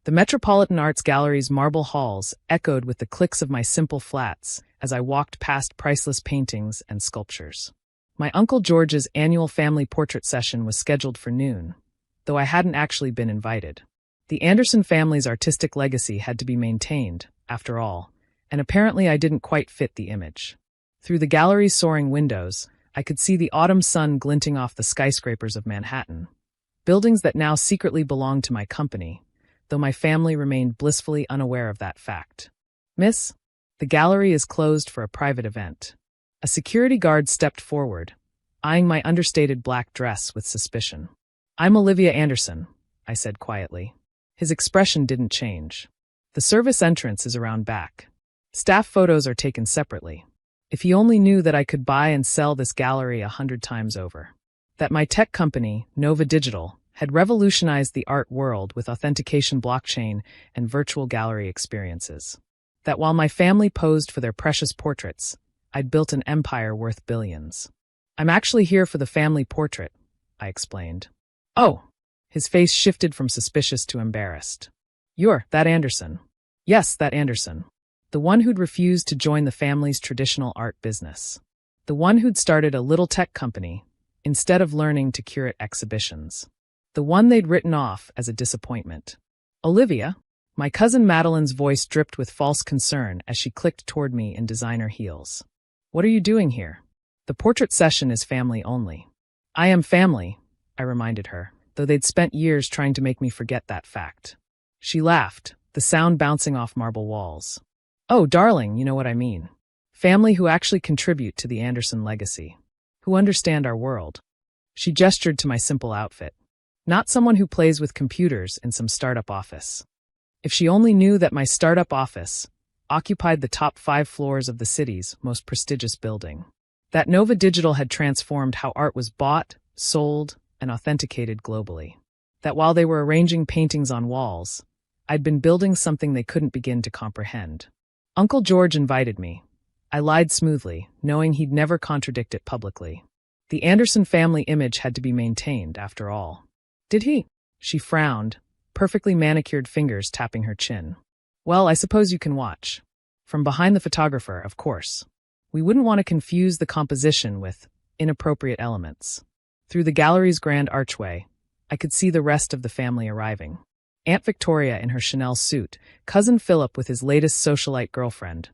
The Metropolitan Arts Gallery's marble halls echoed with the clicks of my simple flats as I walked past priceless paintings and sculptures. My Uncle George's annual family portrait session was scheduled for noon, though I hadn't actually been invited. The Anderson family's artistic legacy had to be maintained, after all, and apparently I didn't quite fit the image. Through the gallery's soaring windows, I could see the autumn sun glinting off the skyscrapers of Manhattan, buildings that now secretly belonged to my company, though my family remained blissfully unaware of that fact. "Miss, the gallery is closed for a private event." A security guard stepped forward, eyeing my understated black dress with suspicion. "I'm Olivia Anderson," I said quietly. His expression didn't change. "The service entrance is around back. Staff photos are taken separately." If he only knew that I could buy and sell this gallery 100 times over. That my tech company, Nova Digital, had revolutionized the art world with authentication blockchain and virtual gallery experiences. That while my family posed for their precious portraits, I'd built an empire worth billions. "I'm actually here for the family portrait," I explained. "Oh." His face shifted from suspicious to embarrassed. "You're that Anderson." "Yes, that Anderson. The one who'd refused to join the family's traditional art business. The one who'd started a little tech company, instead of learning to curate exhibitions. The one they'd written off as a disappointment." "Olivia?" My cousin Madeline's voice dripped with false concern as she clicked toward me in designer heels. "What are you doing here? The portrait session is family only." "I am family," I reminded her, though they'd spent years trying to make me forget that fact. She laughed, the sound bouncing off marble walls. "Oh, darling, you know what I mean. Family who actually contribute to the Anderson legacy. Who understand our world." She gestured to my simple outfit. "Not someone who plays with computers in some startup office." If she only knew that my startup office occupied the top 5 floors of the city's most prestigious building. That Nova Digital had transformed how art was bought, sold, and authenticated globally. That while they were arranging paintings on walls, I'd been building something they couldn't begin to comprehend. Uncle George invited me. I lied smoothly, knowing he'd never contradict it publicly. The Anderson family image had to be maintained, after all. "Did he?" She frowned, perfectly manicured fingers tapping her chin. "Well, I suppose you can watch. From behind the photographer, of course. We wouldn't want to confuse the composition with inappropriate elements." Through the gallery's grand archway, I could see the rest of the family arriving. Aunt Victoria in her Chanel suit, Cousin Philip with his latest socialite girlfriend,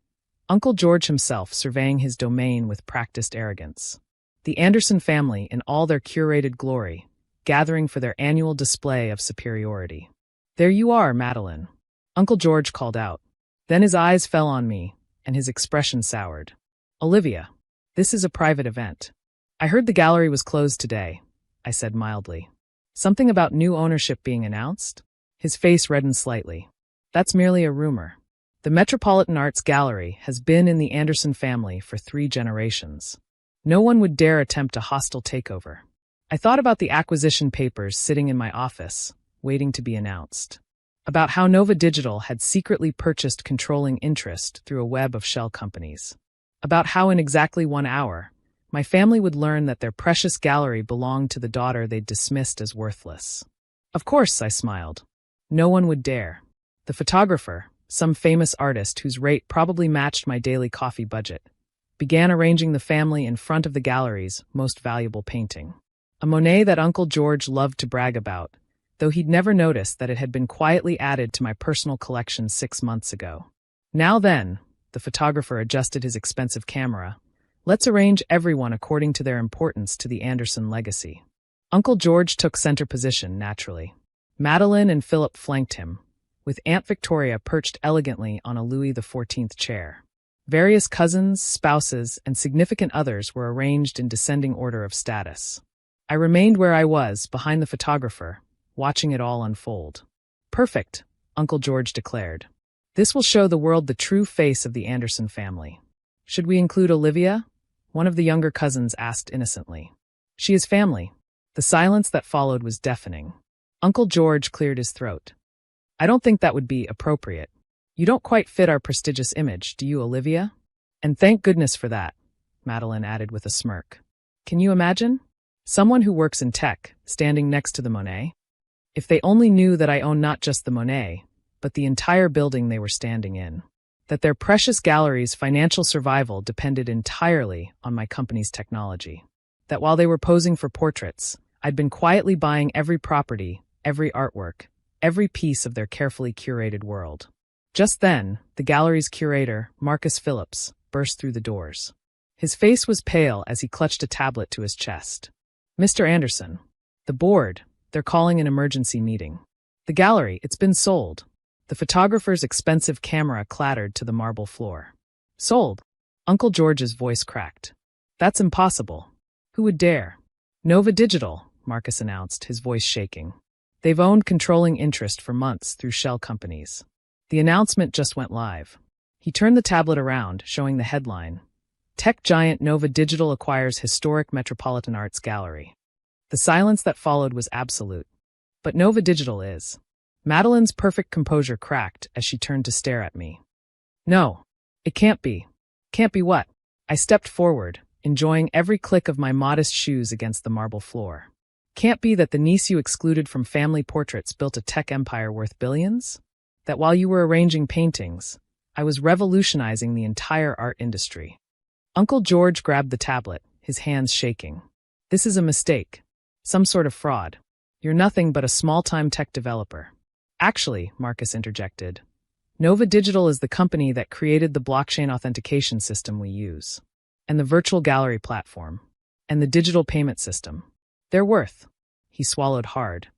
Uncle George himself surveying his domain with practiced arrogance. The Anderson family in all their curated glory, gathering for their annual display of superiority. "There you are, Madeline," Uncle George called out. Then his eyes fell on me, and his expression soured. "Olivia, this is a private event. I heard the gallery was closed today," I said mildly. "Something about new ownership being announced?" His face reddened slightly. "That's merely a rumor. The Metropolitan Arts Gallery has been in the Anderson family for 3 generations. No one would dare attempt a hostile takeover." I thought about the acquisition papers sitting in my office, waiting to be announced. About how Nova Digital had secretly purchased controlling interest through a web of shell companies. About how in exactly 1 hour, my family would learn that their precious gallery belonged to the daughter they'd dismissed as worthless. "Of course," I smiled. "No one would dare." The photographer, some famous artist whose rate probably matched my daily coffee budget, began arranging the family in front of the gallery's most valuable painting. A Monet that Uncle George loved to brag about, though he'd never noticed that it had been quietly added to my personal collection 6 months ago. "Now then," the photographer adjusted his expensive camera, "let's arrange everyone according to their importance to the Anderson legacy." Uncle George took center position, naturally. Madeline and Philip flanked him, with Aunt Victoria perched elegantly on a Louis XIV chair. Various cousins, spouses, and significant others were arranged in descending order of status. I remained where I was, behind the photographer, watching it all unfold. "Perfect," Uncle George declared. "This will show the world the true face of the Anderson family." "Should we include Olivia?" one of the younger cousins asked innocently. "She is family." The silence that followed was deafening. Uncle George cleared his throat. "I don't think that would be appropriate. You don't quite fit our prestigious image, do you, Olivia?" "And thank goodness for that," Madeline added with a smirk. "Can you imagine? Someone who works in tech, standing next to the Monet? If they only knew that I own not just the Monet, but the entire building they were standing in. That their precious gallery's financial survival depended entirely on my company's technology. That while they were posing for portraits, I'd been quietly buying every property, every artwork, every piece of their carefully curated world. Just then, the gallery's curator, Marcus Phillips, burst through the doors. His face was pale as he clutched a tablet to his chest. "Mr. Anderson, the board, they're calling an emergency meeting. The gallery, it's been sold." The photographer's expensive camera clattered to the marble floor. "Sold?" Uncle George's voice cracked. "That's impossible. Who would dare?" "Nova Digital," Marcus announced, his voice shaking. "They've owned controlling interest for months through shell companies. The announcement just went live." He turned the tablet around, showing the headline, "Tech giant Nova Digital acquires historic Metropolitan Arts Gallery." The silence that followed was absolute. "But Nova Digital is..." Madeline's perfect composure cracked as she turned to stare at me. "No, it can't be." "Can't be what?" I stepped forward, enjoying every click of my modest shoes against the marble floor. "Can't be that the niece you excluded from family portraits built a tech empire worth billions? That while you were arranging paintings, I was revolutionizing the entire art industry?" Uncle George grabbed the tablet, his hands shaking. "This is a mistake. Some sort of fraud. You're nothing but a small-time tech developer." "Actually," Marcus interjected, "Nova Digital is the company that created the blockchain authentication system we use, and the virtual gallery platform, and the digital payment system. They're worth..." He swallowed hard.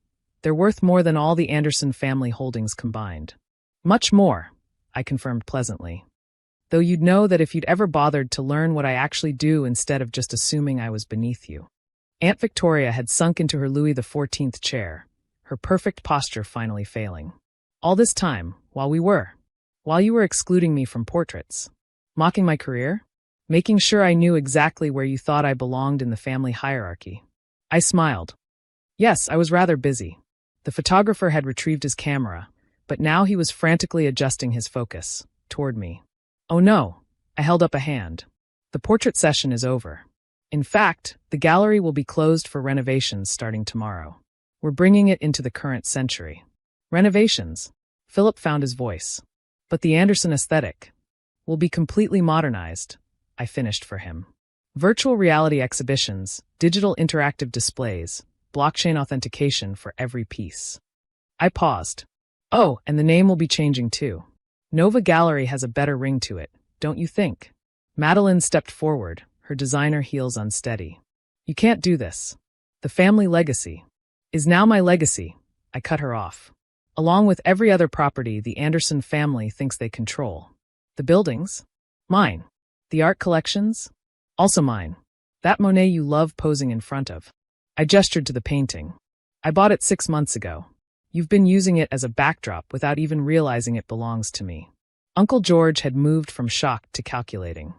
"They're worth more than all the Anderson family holdings combined." "Much more," I confirmed pleasantly. "Though you'd know that if you'd ever bothered to learn what I actually do instead of just assuming I was beneath you." Aunt Victoria had sunk into her Louis XIV chair, her perfect posture finally failing. "All this time, while you were excluding me from portraits, mocking my career, making sure I knew exactly where you thought I belonged in the family hierarchy." I smiled. "Yes, I was rather busy." The photographer had retrieved his camera, but now he was frantically adjusting his focus toward me. "Oh no," I held up a hand. "The portrait session is over. In fact, the gallery will be closed for renovations starting tomorrow. We're bringing it into the current century." "Renovations?" Philip found his voice. "But the Anderson aesthetic will be completely modernized," I finished for him. "Virtual reality exhibitions, digital interactive displays, blockchain authentication for every piece." I paused. "Oh, and the name will be changing too. Nova Gallery has a better ring to it, don't you think?" Madeline stepped forward, her designer heels unsteady. "You can't do this. The family legacy is now my legacy," I cut her off. "Along with every other property the Anderson family thinks they control. The buildings? Mine. The art collections? Also mine. That Monet you love posing in front of." I gestured to the painting. "I bought it 6 months ago. You've been using it as a backdrop without even realizing it belongs to me." Uncle George had moved from shocked to calculating.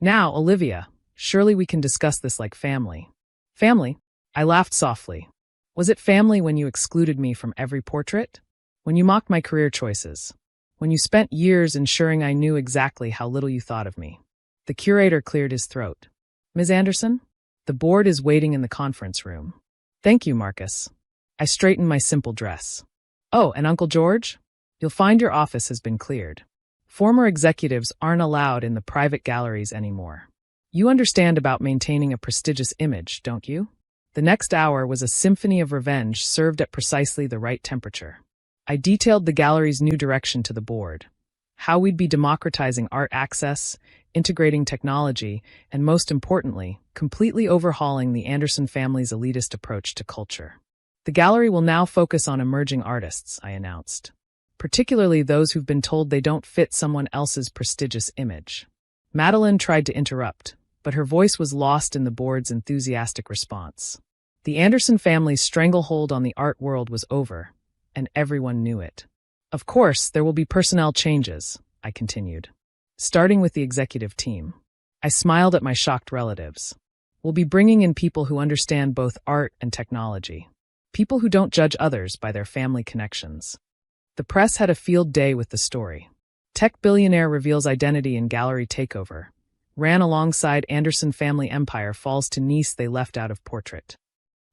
"Now, Olivia, surely we can discuss this like family." "Family?" I laughed softly. "Was it family when you excluded me from every portrait? When you mocked my career choices? When you spent years ensuring I knew exactly how little you thought of me?" The curator cleared his throat. "Ms. Anderson? The board is waiting in the conference room." "Thank you, Marcus." I straightened my simple dress. "Oh, and Uncle George? You'll find your office has been cleared. Former executives aren't allowed in the private galleries anymore. You understand about maintaining a prestigious image, don't you?" The next hour was a symphony of revenge served at precisely the right temperature. I detailed the gallery's new direction to the board, how we'd be democratizing art access, integrating technology, and most importantly, completely overhauling the Anderson family's elitist approach to culture. "The gallery will now focus on emerging artists," I announced, "particularly those who've been told they don't fit someone else's prestigious image." Madeline tried to interrupt, but her voice was lost in the board's enthusiastic response. The Anderson family's stranglehold on the art world was over, and everyone knew it. "Of course, there will be personnel changes," I continued, "starting with the executive team." I smiled at my shocked relatives. "We'll be bringing in people who understand both art and technology. People who don't judge others by their family connections." The press had a field day with the story. "Tech billionaire reveals identity in gallery takeover. Ran alongside Anderson family empire falls to niece they left out of portrait."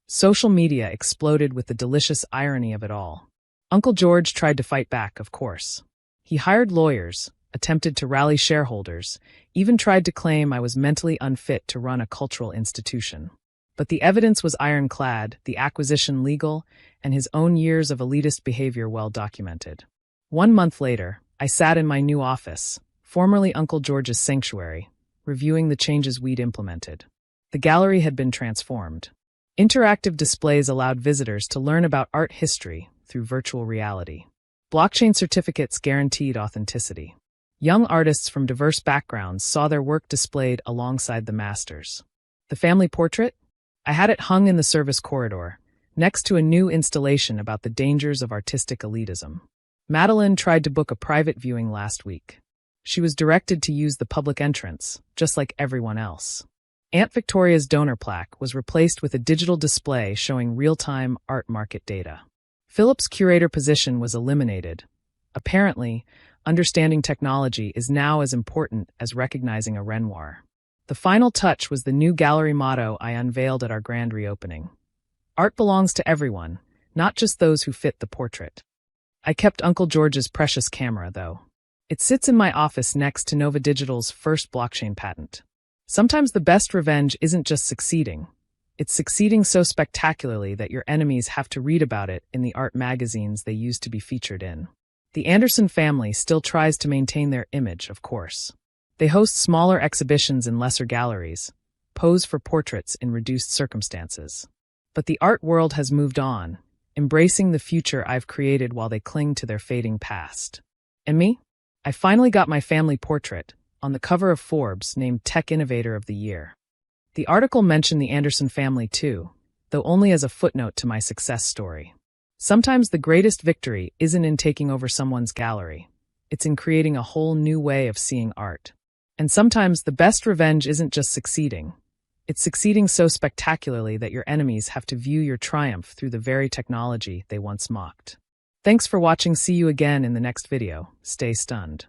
Social media exploded with the delicious irony of it all. Uncle George tried to fight back, of course. He hired lawyers, attempted to rally shareholders, even tried to claim I was mentally unfit to run a cultural institution. But the evidence was ironclad, the acquisition legal, and his own years of elitist behavior well documented. 1 month later, I sat in my new office, formerly Uncle George's sanctuary, reviewing the changes we'd implemented. The gallery had been transformed. Interactive displays allowed visitors to learn about art history through virtual reality. Blockchain certificates guaranteed authenticity. Young artists from diverse backgrounds saw their work displayed alongside the masters. The family portrait? I had it hung in the service corridor, next to a new installation about the dangers of artistic elitism. Madeline tried to book a private viewing last week. She was directed to use the public entrance, just like everyone else. Aunt Victoria's donor plaque was replaced with a digital display showing real-time art market data. Philip's curator position was eliminated. Apparently, understanding technology is now as important as recognizing a Renoir. The final touch was the new gallery motto I unveiled at our grand reopening. Art belongs to everyone, not just those who fit the portrait. I kept Uncle George's precious camera, though. It sits in my office next to Nova Digital's first blockchain patent. Sometimes the best revenge isn't just succeeding. It's succeeding so spectacularly that your enemies have to read about it in the art magazines they used to be featured in. The Anderson family still tries to maintain their image, of course. They host smaller exhibitions in lesser galleries, pose for portraits in reduced circumstances. But the art world has moved on, embracing the future I've created while they cling to their fading past. And me? I finally got my family portrait, on the cover of Forbes, named Tech Innovator of the Year. The article mentioned the Anderson family too, though only as a footnote to my success story. Sometimes the greatest victory isn't in taking over someone's gallery. It's in creating a whole new way of seeing art. And sometimes the best revenge isn't just succeeding. It's succeeding so spectacularly that your enemies have to view your triumph through the very technology they once mocked. Thanks for watching. See you again in the next video. Stay stunned.